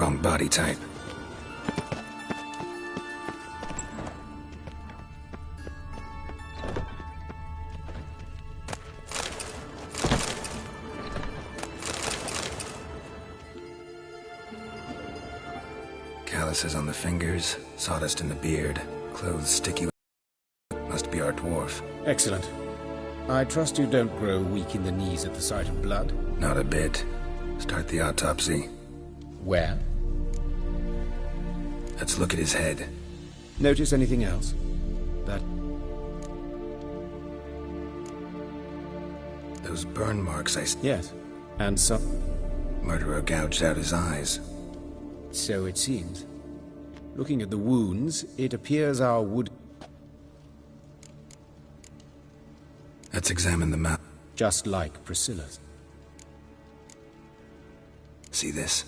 Wrong body type. Calluses on the fingers, sawdust in the beard, clothes sticky. Must be our dwarf. Excellent. I trust you don't grow weak in the knees at the sight of blood? Not a bit. Start the autopsy. Where? Let's look at his head. Notice anything else? That... Those burn marks Yes. And some... Murderer gouged out his eyes. So it seems. Looking at the wounds, it appears our wood... Let's examine the map. Just like Priscilla's. See this?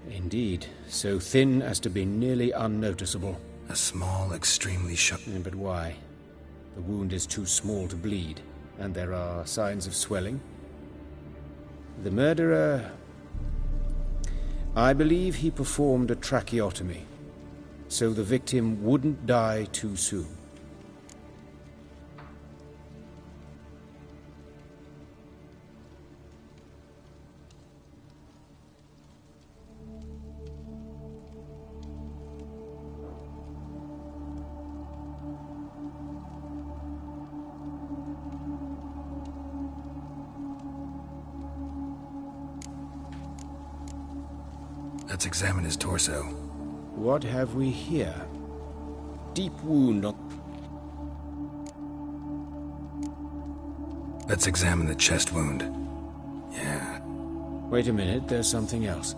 Indeed. So thin as to be nearly unnoticeable. A small, extremely sharp... But why? The wound is too small to bleed, and there are signs of swelling. The murderer... I believe he performed a tracheotomy, so the victim wouldn't die too soon. Let's examine his torso. What have we here? Deep wound on... Let's examine the chest wound. Yeah. Wait a minute, there's something else.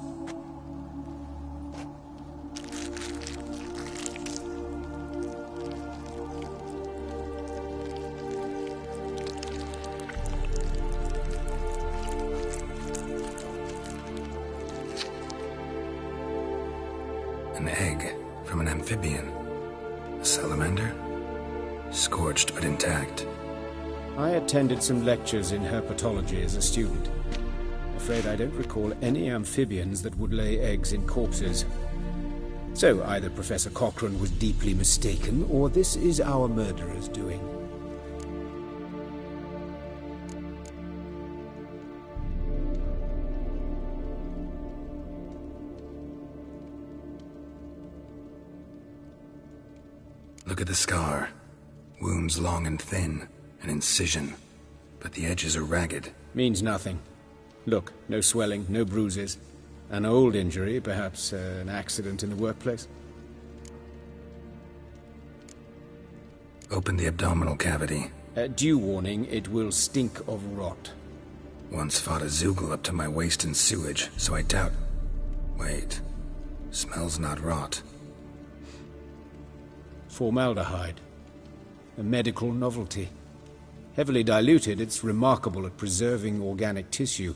An egg from an amphibian. A salamander? Scorched but intact. I attended some lectures in herpetology as a student. Afraid I don't recall any amphibians that would lay eggs in corpses. So either Professor Cochrane was deeply mistaken, or this is our murderer's doing. Look at the scar. Wounds long and thin. An incision. But the edges are ragged. Means nothing. Look, no swelling, no bruises. An old injury, perhaps an accident in the workplace. Open the abdominal cavity. Due warning, it will stink of rot. Once fought a Zoogle up to my waist in sewage, so I doubt... Wait. Smells not rot. Formaldehyde. A medical novelty. Heavily diluted, it's remarkable at preserving organic tissue.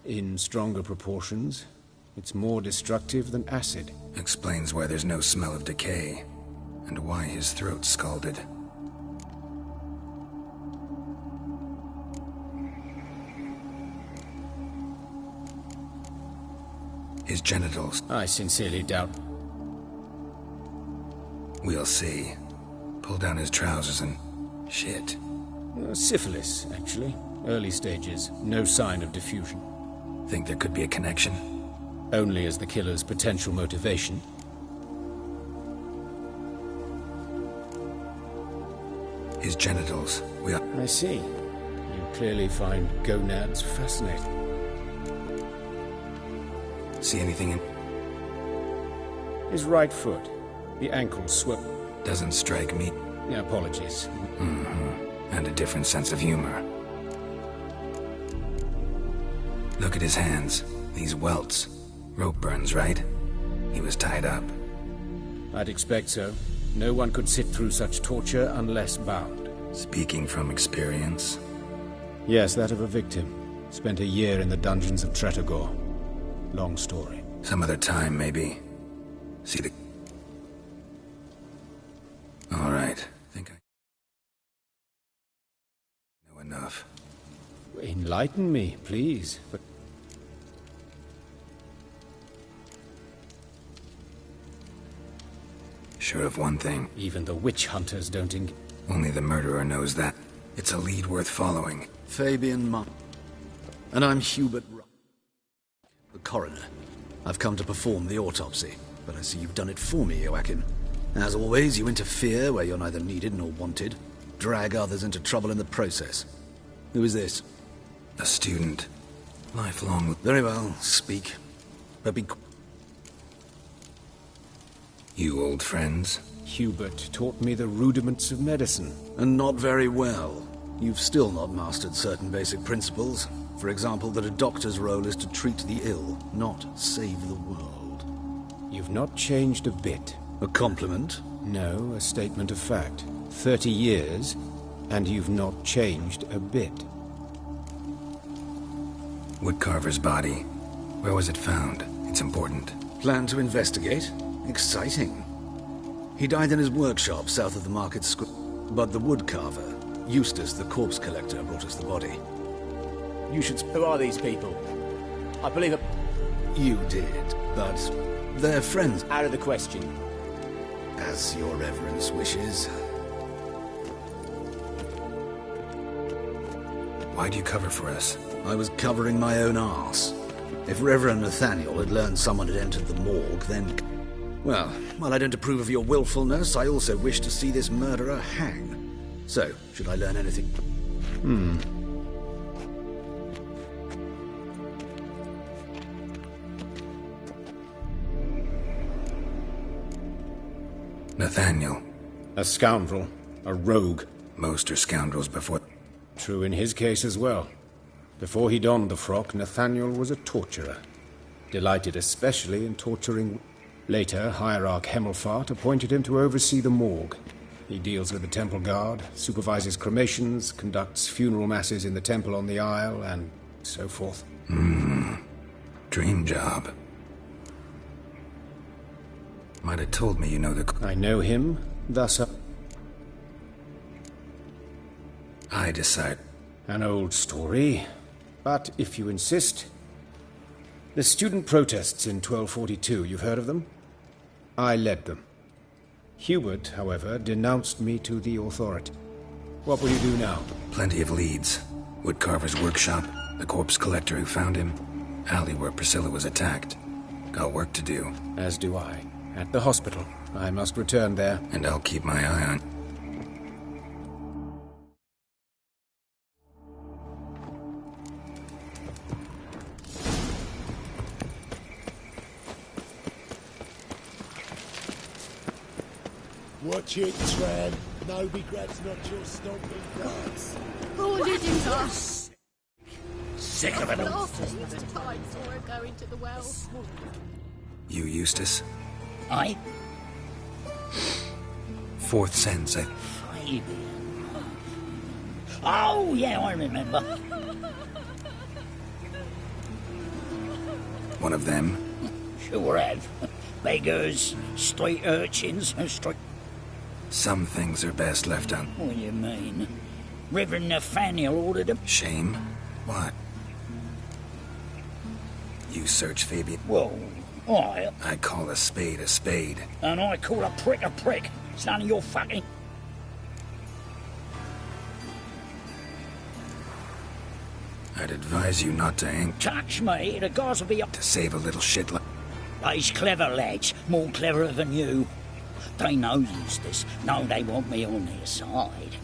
In stronger proportions, it's more destructive than acid. Explains why there's no smell of decay, and why his throat's scalded. His genitals. I sincerely doubt. We'll see. Pull down his trousers and... shit. Syphilis, actually. Early stages. No sign of diffusion. Think there could be a connection? Only as the killer's potential motivation. His genitals. I see. You clearly find gonads fascinating. See anything in... His right foot. The ankle swollen. Doesn't strike me. Apologies. And a different sense of humor. Look at his hands. These welts. Rope burns, right? He was tied up. I'd expect so. No one could sit through such torture unless bound. Speaking from experience? Yes, that of a victim. Spent a year in the dungeons of Tretogor. Long story. Some other time, maybe. See the... All right. Think I know enough. Enlighten me, please. But Sure of one thing. Even the witch hunters don't Only the murderer knows that. It's a lead worth following. Fabian Munn. And I'm Hubert the coroner. I've come to perform the autopsy, but I see you've done it for me, Joachim. As always, you interfere where you're neither needed nor wanted. Drag others into trouble in the process. Who is this? A student. Lifelong. Very well, speak. But be... You old friends? Hubert taught me the rudiments of medicine. And not very well. You've still not mastered certain basic principles. For example, that a doctor's role is to treat the ill, not save the world. You've not changed a bit. A compliment? No, a statement of fact. 30 years, and you've not changed a bit. Woodcarver's body. Where was it found? It's important. Plan to investigate? Exciting. He died in his workshop south of the market square. But the woodcarver, Eustace the corpse collector, brought us the body. You should... Who are these people? I believe it... You did, but they're friends. Out of the question. As your reverence wishes. Why'd you cover for us? I was covering my own arse. If Reverend Nathaniel had learned someone had entered the morgue, then... Well, while I don't approve of your willfulness, I also wish to see this murderer hang. So, should I learn anything? Nathaniel. A scoundrel. A rogue. Most are scoundrels before... True in his case as well. Before he donned the frock, Nathaniel was a torturer. Delighted especially in torturing... Later, Hierarch Hemmelfart appointed him to oversee the morgue. He deals with the temple guard, supervises cremations, conducts funeral masses in the temple on the Isle, and so forth. Dream job. Might have told me you know the... I know him, thus... I decide. An old story, but if you insist... The student protests in 1242, you've heard of them? I led them. Hubert, however, denounced me to the authority. What will you do now? Plenty of leads. Woodcarver's workshop, the corpse collector who found him, alley where Priscilla was attacked. Got work to do. As do I. At the hospital. I must return there. And I'll keep my eye on... Watch it, Tran. No regrets, not your stomping grounds. Who did you us? Sick of it all. After Easter time saw her go into the well. You, Eustace? Aye? Fourth sense, Fabian. Oh, yeah, I remember. One of them? Sure have. Beggars, street urchins, street... Some things are best left on... What do you mean? Reverend Nathaniel ordered them... Shame? What? You search Fabian... Whoa, I call a spade a spade. and I call a prick a prick. It's none of your fucking... I'd advise you not to ink Touch me, the guys will be up... to save a little shit like... They's clever lads, more cleverer than you. They know Eustace. No, they want me on their side.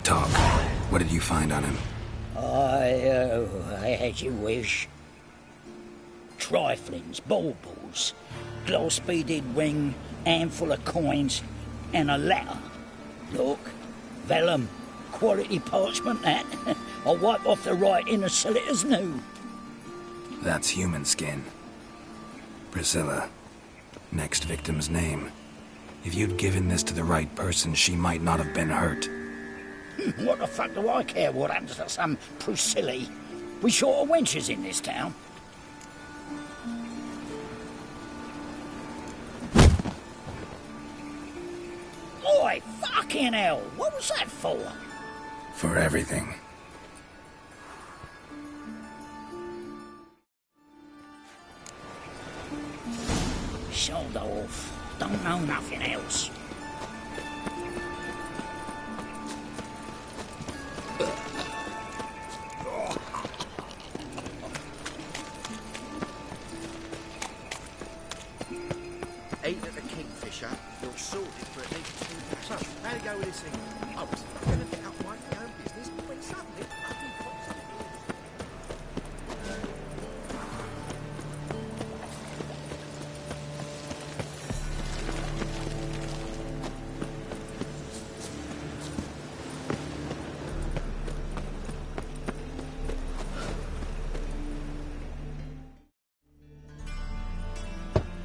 Talk. What did you find on him? I had you wish. Triflings, baubles, glass-beaded ring, handful of coins, and a letter. Look, vellum, quality parchment, that. I'll wipe off the writing and sell it as new. That's human skin. Priscilla. Next victim's name. If you'd given this to the right person, she might not have been hurt. What the fuck do I care what happens to some Priscilla? We short of wenches in this town. Oi, fucking hell! What was that for? For everything. shoulder off. Don't know nothing else. Ate at the Kingfisher, feel sorted for at least 2 days. So, how'd it go with this thing? I was going to get up my own business when suddenly nothing pops up.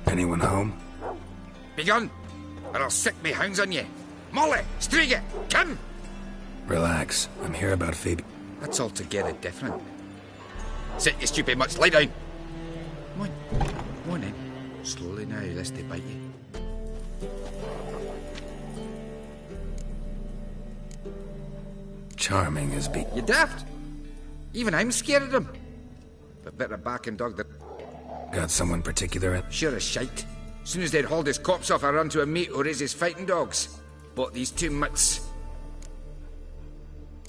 Anyone home? Begun, or I'll sick me hounds on you. Molly, Striga, come! Relax. I'm here about Phoebe. That's altogether different. Sit, you stupid much, lie down. Come on then. Slowly now, lest they bite you. Charming as be. You daft? Even I'm scared of them. But better back and dog that. Got someone particular at... Sure as shite. Soon as they'd hauled his corpse off, I run to a mate who raises fighting dogs. Bought these 2 mutts.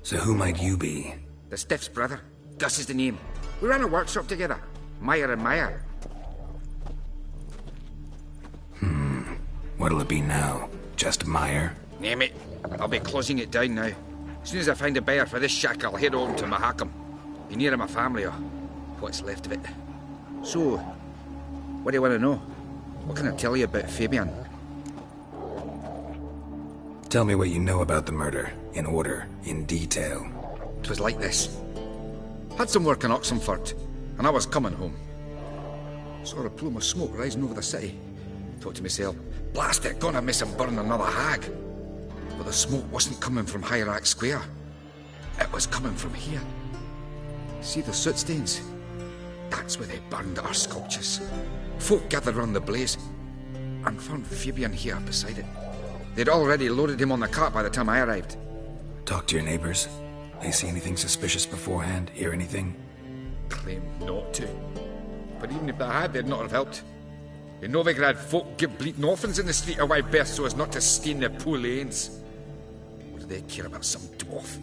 So who might you be? The Stiff's brother. Gus is the name. We ran a workshop together. Meyer and Meyer. What'll it be now? Just Meyer? Name it. I'll be closing it down now. As soon as I find a buyer for this shack, I'll head on to Mahakam. Be near my family, or what's left of it. So, what do you want to know? What can I tell you about Fabian? Tell me what you know about the murder. In order. In detail. 'Twas like this. Had some work in Oxenford, and I was coming home. Saw a plume of smoke rising over the city. Thought to myself, blast it, gonna miss and burn another hag. But the smoke wasn't coming from Hierarch Square. It was coming from here. See the soot stains? That's where they burned our sculptures. Folk gathered round the blaze, and found Fabian here beside it. They'd already loaded him on the cart by the time I arrived. Talk to your neighbors. They see anything suspicious beforehand? Hear anything? Claimed not to. But even if they had, they'd not have helped. In Novigrad, folk give bleating orphans in the street a wide berth so as not to stain their poor lanes. What do they care about some dwarf?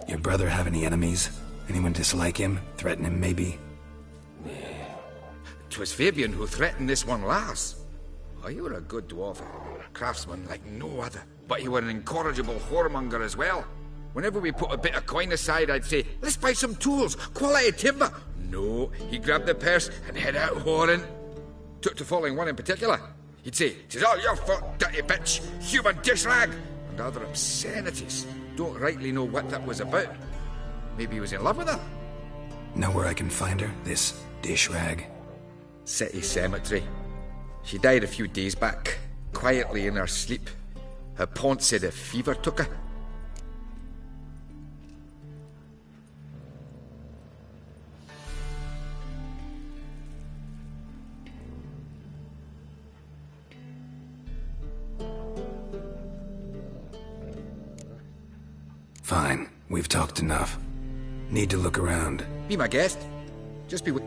Your brother have any enemies? Anyone dislike him? Threaten him, maybe? 'Twas Fabian who threatened this one last. Oh, you were a good dwarf, a craftsman like no other. But you were an incorrigible whoremonger as well. Whenever we put a bit of coin aside, I'd say, let's buy some tools, quality timber. No, he grabbed the purse and head out whoring. Took to following one in particular. He'd say, "'Tis all your fault, dirty bitch, human dish rag," and other obscenities. Don't rightly know what that was about. Maybe he was in love with her? Know where I can find her? This dish rag? City cemetery. She died a few days back, quietly in her sleep. Her pont said a fever took her. Fine. We've talked enough. Need to look around. Be my guest. Just be with...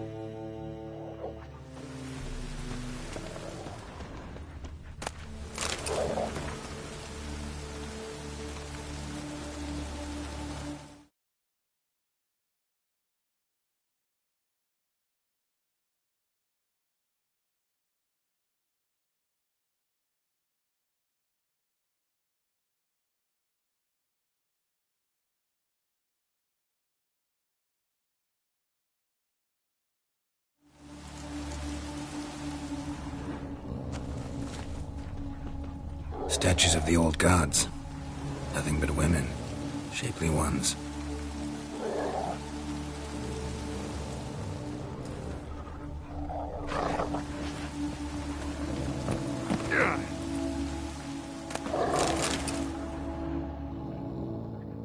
Statues of the old gods. Nothing but women. Shapely ones.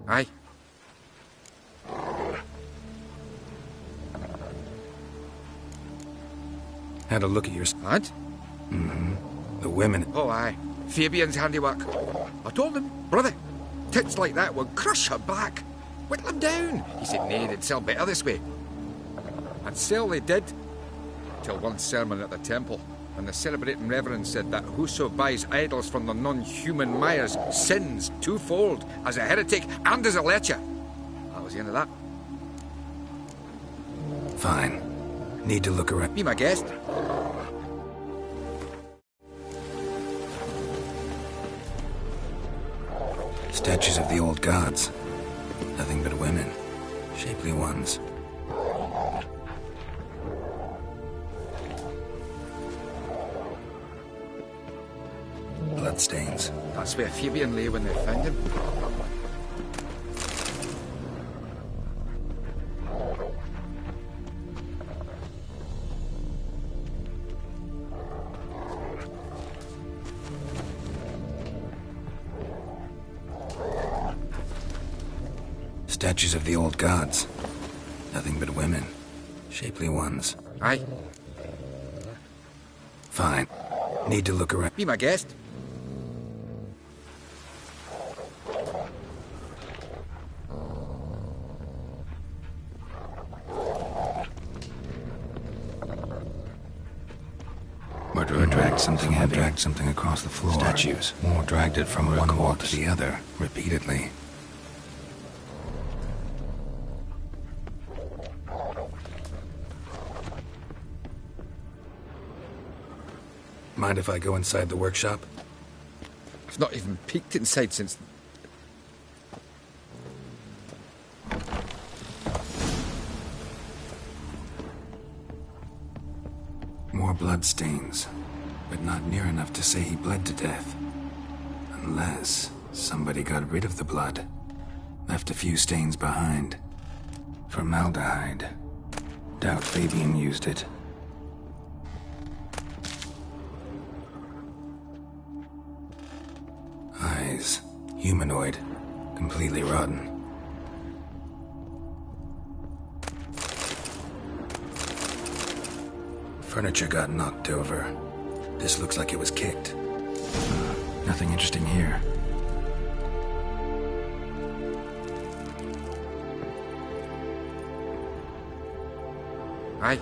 Aye. Had a look at your... And? The women... Oh, aye. Fabian's handiwork. I told him, brother, tits like that would crush her back. Whittle him down. He said nay, they'd sell better this way. And sell they did. Till one sermon at the temple, and the celebrating reverend said that whoso buys idols from the non-human mires sins twofold, as a heretic and as a lecher. That was the end of that. Fine. Need to look around. Be my guest. Statues of the old gods. Nothing but women. Shapely ones. Bloodstains. That's where Fabian lay when they found him. Statues of the old gods. Nothing but women. Shapely ones. Aye. Fine. Need to look around. Be my guest. Murderer dragged something heavy. Dragged something across the floor. Statues. More dragged it from one wall to the other, repeatedly. Mind if I go inside the workshop? I've not even peeked inside since... More bloodstains, but not near enough to say he bled to death. Unless somebody got rid of the blood. Left a few stains behind. Formaldehyde. Doubt Fabian used it. Eyes. Humanoid. Completely rotten. Furniture got knocked over. This looks like it was kicked. Nothing interesting here. Aye.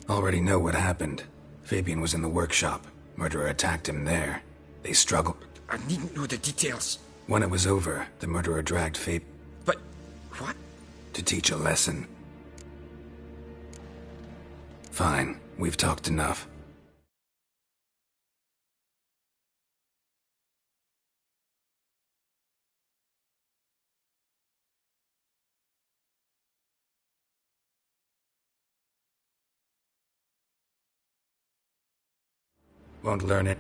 Already know what happened. Fabian was in the workshop. Murderer attacked him there. They struggled. I needn't know the details. When it was over, the murderer dragged Fabian But... what? to teach a lesson. Fine, we've talked enough. Won't learn it.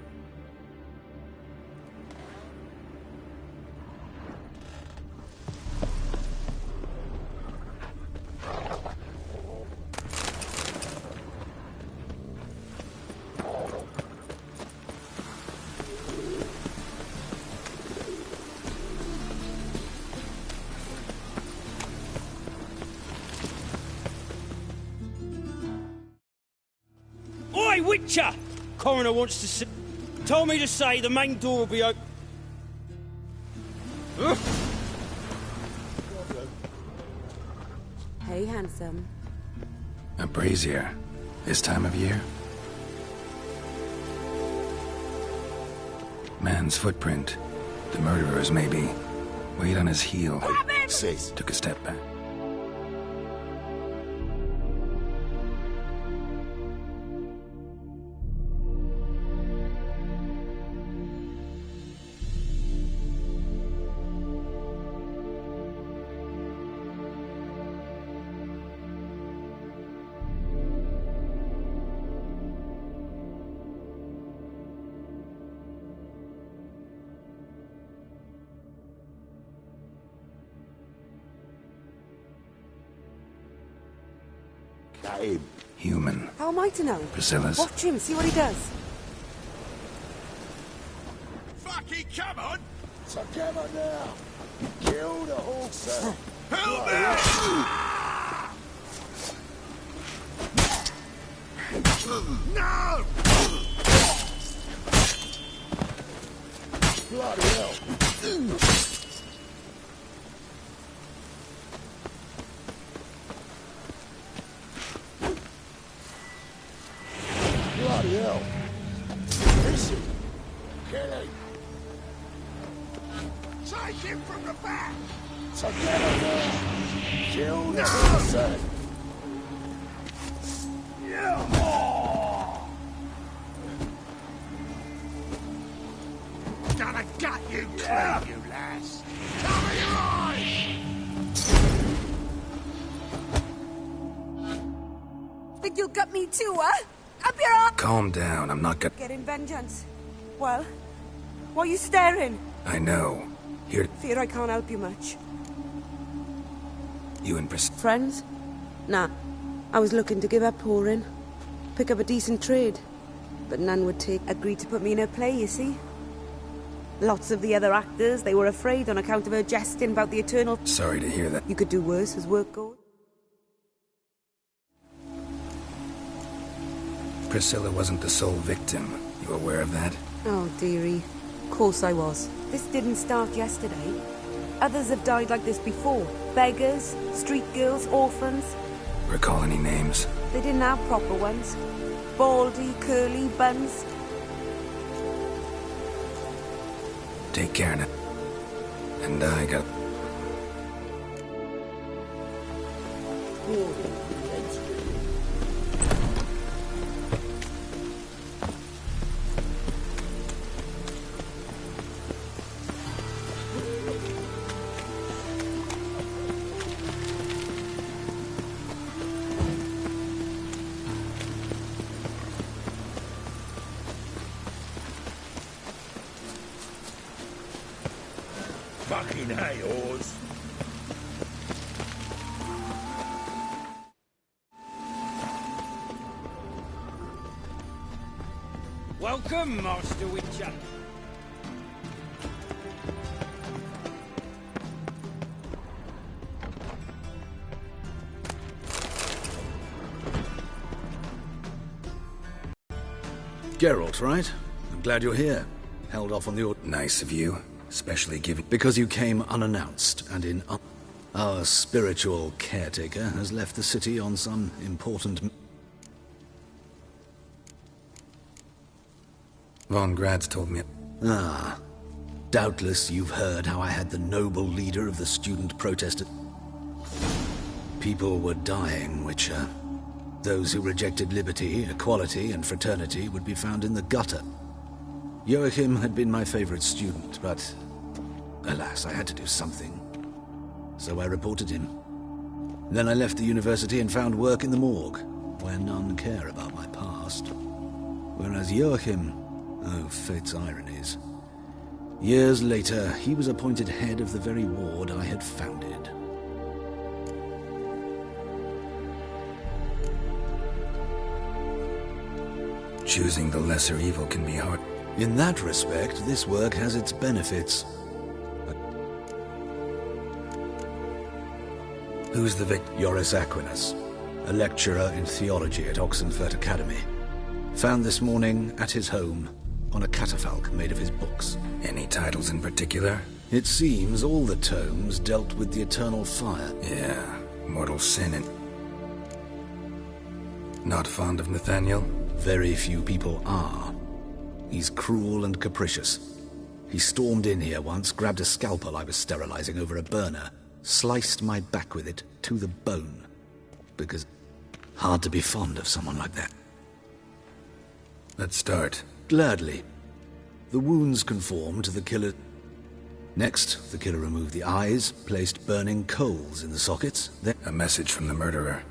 Oi, Witcher! Coroner wants to see... Told me to say the main door will be open. Hey, handsome. A brazier. This time of year? Man's footprint. The murderer's, maybe. Weight on his heel. Sis. Took a step back. That him? Human. How am I to know? Priscilla's. Watch him, see what he does. Fucking come on! Together now! Kill the horse! Help me! No! Bloody hell! Bloody hell! Is he? Kill him! Take him from the back! Together now! Kill the horse! Gonna gut you clean, you lass! Cover your eyes! Think you'll gut me too, huh? Up your arm! Calm down, I'm not gonna... Getting vengeance. Well, why are you staring? I know. Here, Fear I can't help you much. you and Friends? Nah. I was looking to give up pouring. Pick up a decent trade. But none would agree to put me in her play, you see? Lots of the other actors, they were afraid on account of her jesting about the eternal... Sorry to hear that. You could do worse as work goes. Priscilla wasn't the sole victim. You aware of that? Oh, dearie. Of course I was. This didn't start yesterday. Others have died like this before. Beggars, street girls, orphans. Recall any names? They didn't have proper ones. Baldy, curly, buns. Take care now. And I got... Fucking hay, Oars. Welcome, Master Witcher. Geralt, right? I'm glad you're here. Held off on the order. Nice of you. Especially given... Because you came unannounced and in... Our spiritual caretaker has left the city on some important... Von Grad's told me... Ah. Doubtless you've heard how I had the noble leader of the student protest... People were dying, Witcher. Those who rejected liberty, equality, and fraternity would be found in the gutter. Joachim had been my favorite student, but alas, I had to do something. So I reported him. Then I left the university and found work in the morgue, where none care about my past. Whereas Joachim, oh, fate's ironies. Years later, he was appointed head of the very ward I had founded. Choosing the lesser evil can be hard. In that respect, this work has its benefits. Who's the victim? Joris Aquinas, a lecturer in theology at Oxenfurt Academy. Found this morning at his home on a catafalque made of his books. Any titles in particular? It seems all the tomes dealt with the eternal fire. Yeah, mortal sin and... Not fond of Nathaniel? Very few people are. He's cruel and capricious. He stormed in here once, grabbed a scalpel I was sterilizing over a burner, sliced my back with it to the bone. Because hard to be fond of someone like that. Let's start. Gladly. The wounds conform to the killer. Next, the killer removed the eyes, placed burning coals in the sockets, then... A message from the murderer.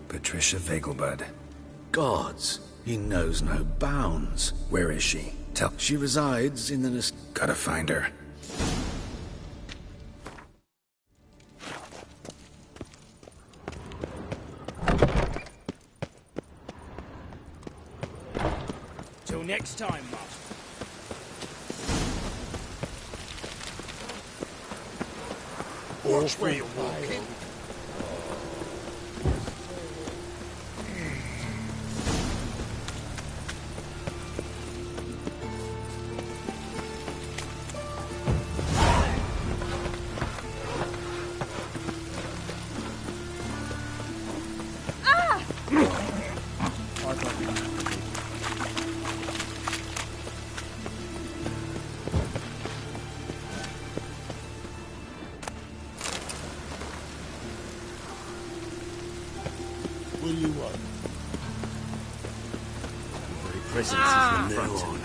Patricia Vegelbud. Gods, he knows no bounds. Where is she? Tell... She resides in the... Gotta find her. Watch where you're walking. What do you want? Very presence from now on.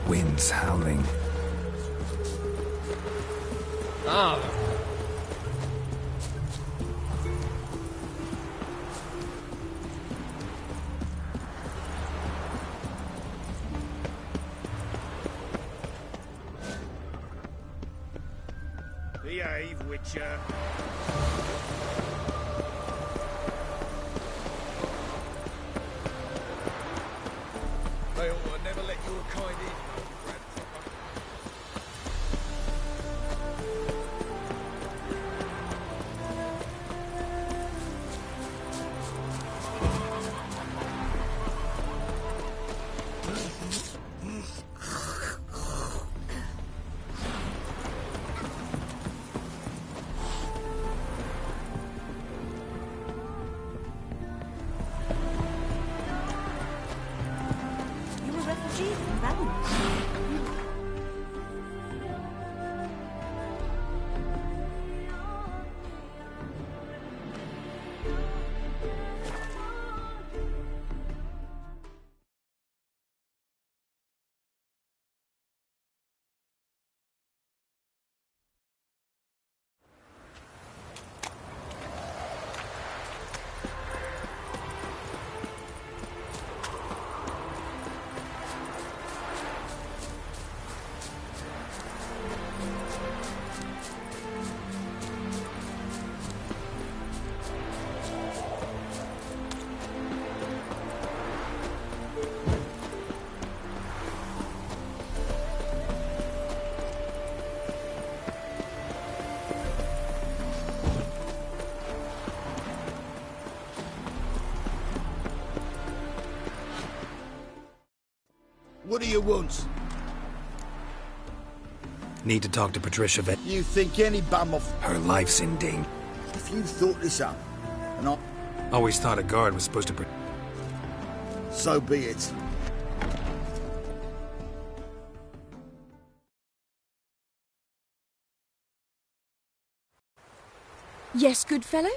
Winds howling. Behave, Witcher. They ought to never let your kind in, grandfather. You a refugee from Rome? What do you want? Need to talk to Patricia Vet. You think any bum off... Her life's in danger. If you thought this up, and I... Always thought a guard was supposed to... So be it. Yes, good fellow?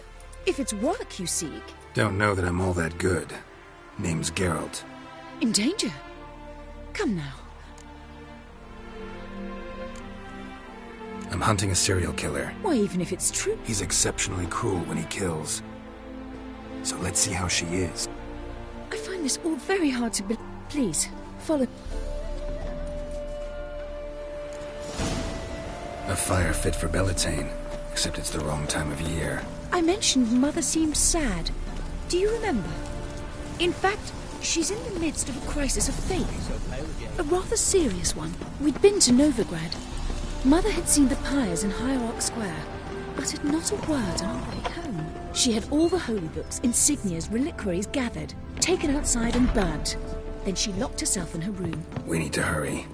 If it's work you seek... Don't know that I'm all that good. Name's Geralt. In danger? Come now. I'm hunting a serial killer. Why, even if it's true... He's exceptionally cruel when he kills. So let's see how she is. I find this all very hard to believe. Please, follow... A fire fit for Bellatane, except it's the wrong time of year. I mentioned Mother seemed sad. Do you remember? In fact, she's in the midst of a crisis of faith. A rather serious one. We'd been to Novigrad. Mother had seen the pyres in Hierarch Square, uttered not a word on our way home. She had all the holy books, insignias, reliquaries gathered, taken outside and burnt. Then she locked herself in her room. We need to hurry.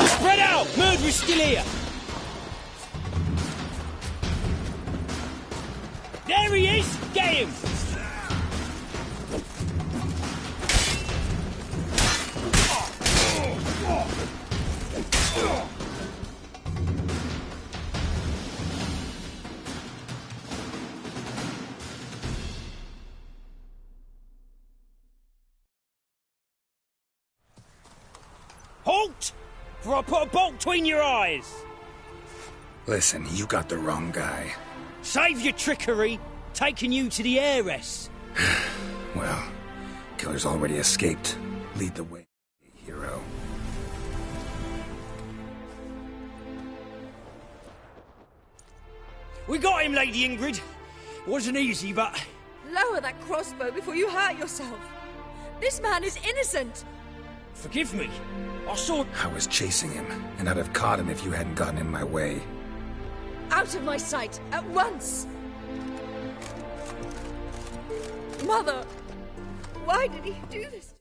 Spread out! Murderer's still here! There he is! Get him! Halt! For I put a bolt between your eyes! Listen, you got the wrong guy. Save your trickery, taking you to the heiress. Well, killer's already escaped. Lead the way, hero. We got him, Lady Ingrid. Wasn't easy, but... Lower that crossbow before you hurt yourself. This man is innocent. Forgive me. I saw... I was chasing him, and I'd have caught him if you hadn't gotten in my way. Out of my sight, at once! Mother! Why did he do this?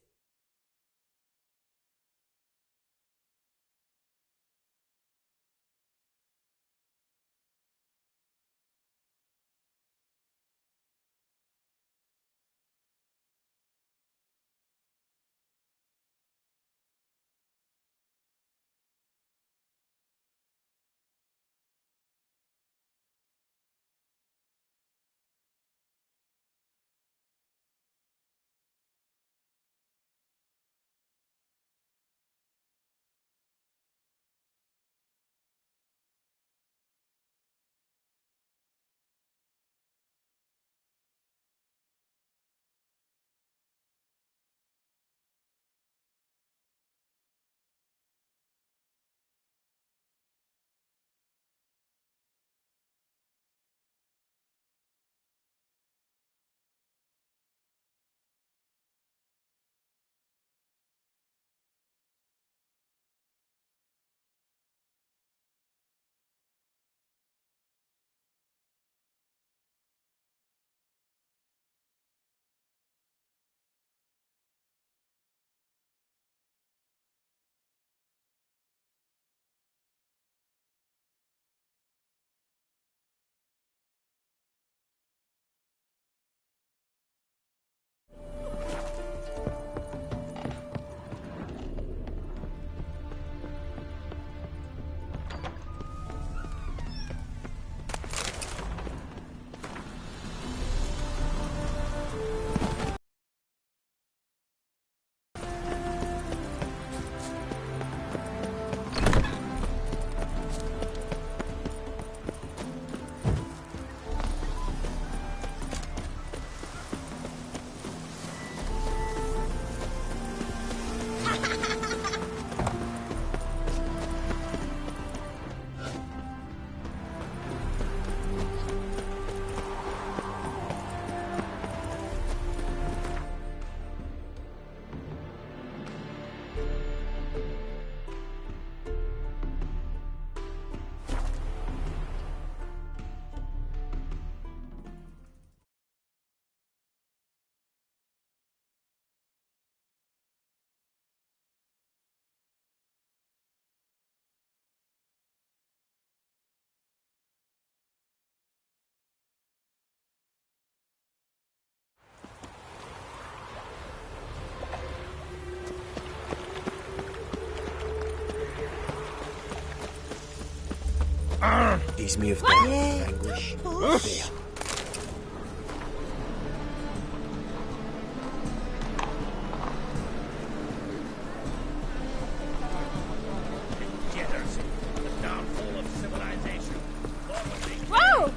Ease me of pain, anguish, fear. Whoa!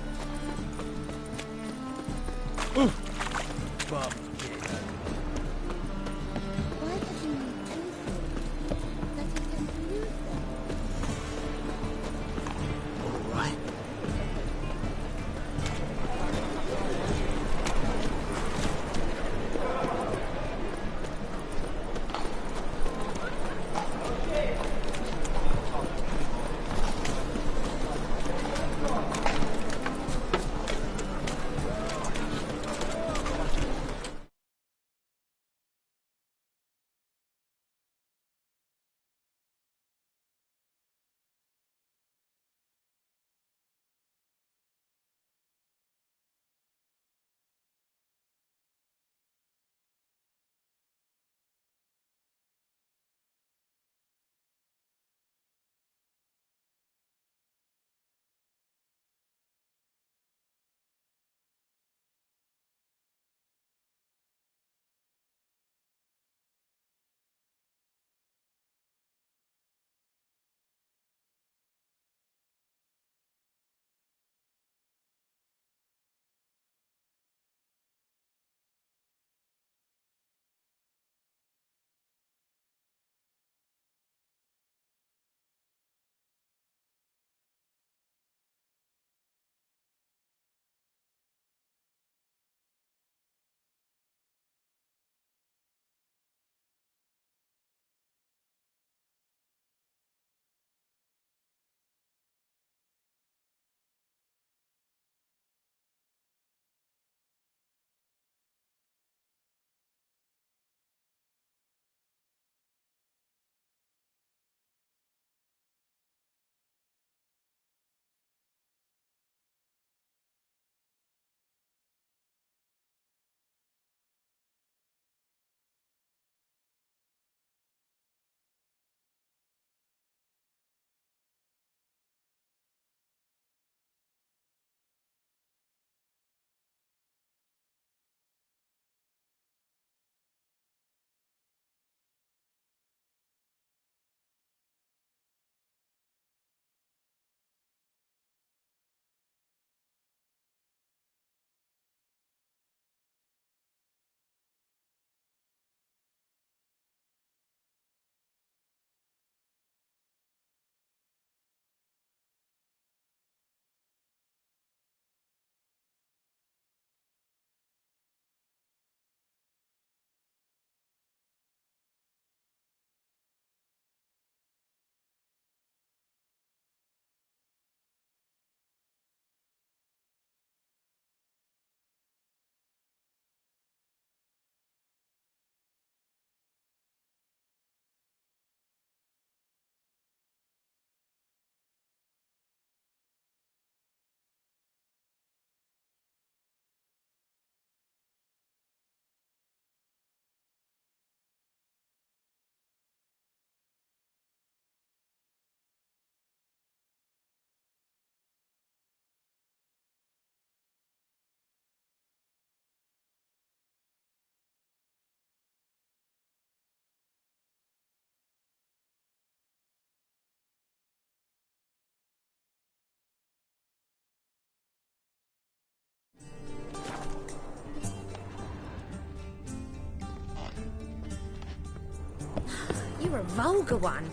You're a vulgar one.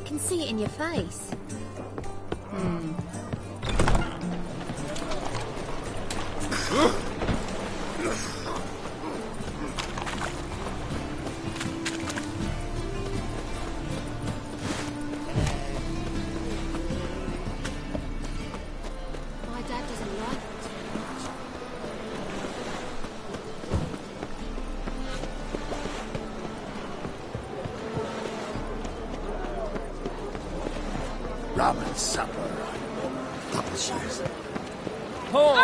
Can see it in your face. My dad doesn't like it too much. Ramen supper. Double cheese. Oh!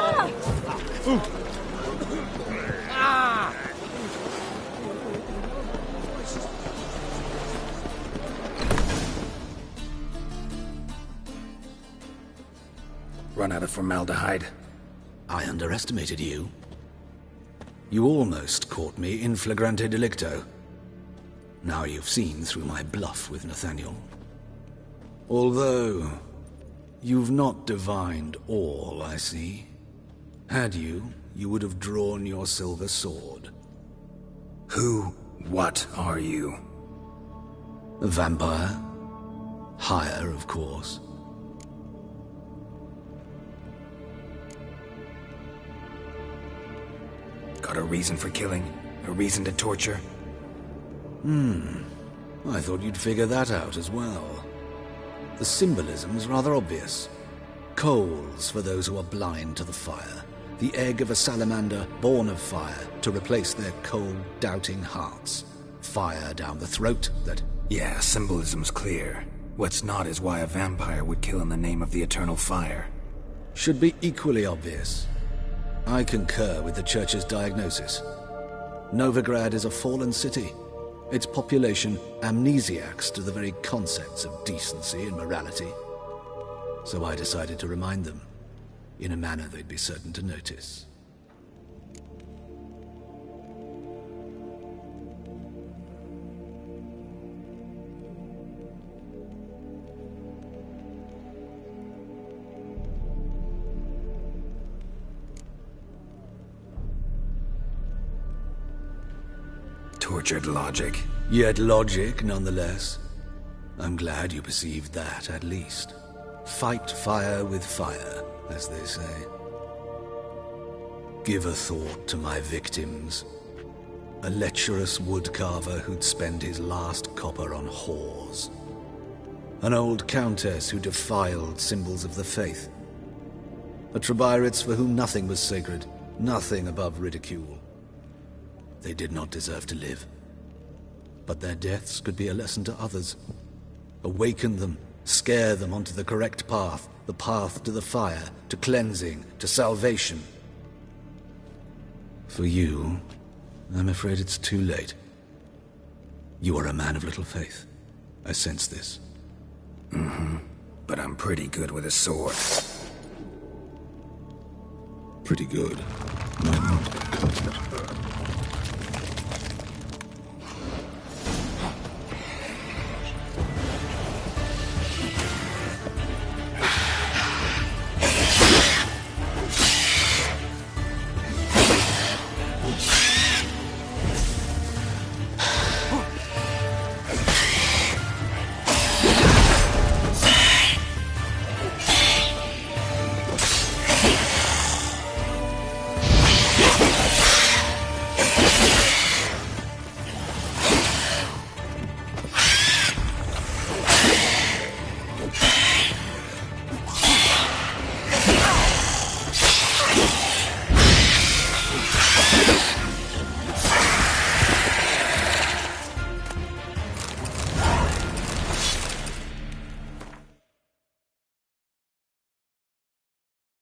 Ah! run out of formaldehyde. I underestimated you. You almost caught me in flagrante delicto. Now you've seen through my bluff with Nathaniel. Although, you've not divined all, I see. Had you, you would have drawn your silver sword. What are you? A vampire. Higher, of course. Got a reason for killing? A reason to torture? I thought you'd figure that out as well. The symbolism's rather obvious. Coals for those who are blind to the fire. The egg of a salamander born of fire to replace their cold, doubting hearts. Fire down the throat that... Yeah, symbolism's clear. What's not is why a vampire would kill in the name of the eternal fire. Should be equally obvious. I concur with the Church's diagnosis. Novigrad is a fallen city. Its population amnesiacs to the very concepts of decency and morality. So I decided to remind them, in a manner they'd be certain to notice. Tortured logic. Yet logic, nonetheless. I'm glad you perceived that, at least. Fight fire with fire, as they say. Give a thought to my victims. A lecherous woodcarver who'd spend his last copper on whores. An old countess who defiled symbols of the faith. A Trebyrites for whom nothing was sacred, nothing above ridicule. They did not deserve to live. But their deaths could be a lesson to others. Awaken them, scare them onto the correct path, the path to the fire, to cleansing, to salvation. For you, I'm afraid it's too late. You are a man of little faith. I sense this. But I'm pretty good with a sword. Pretty good. Might not be good.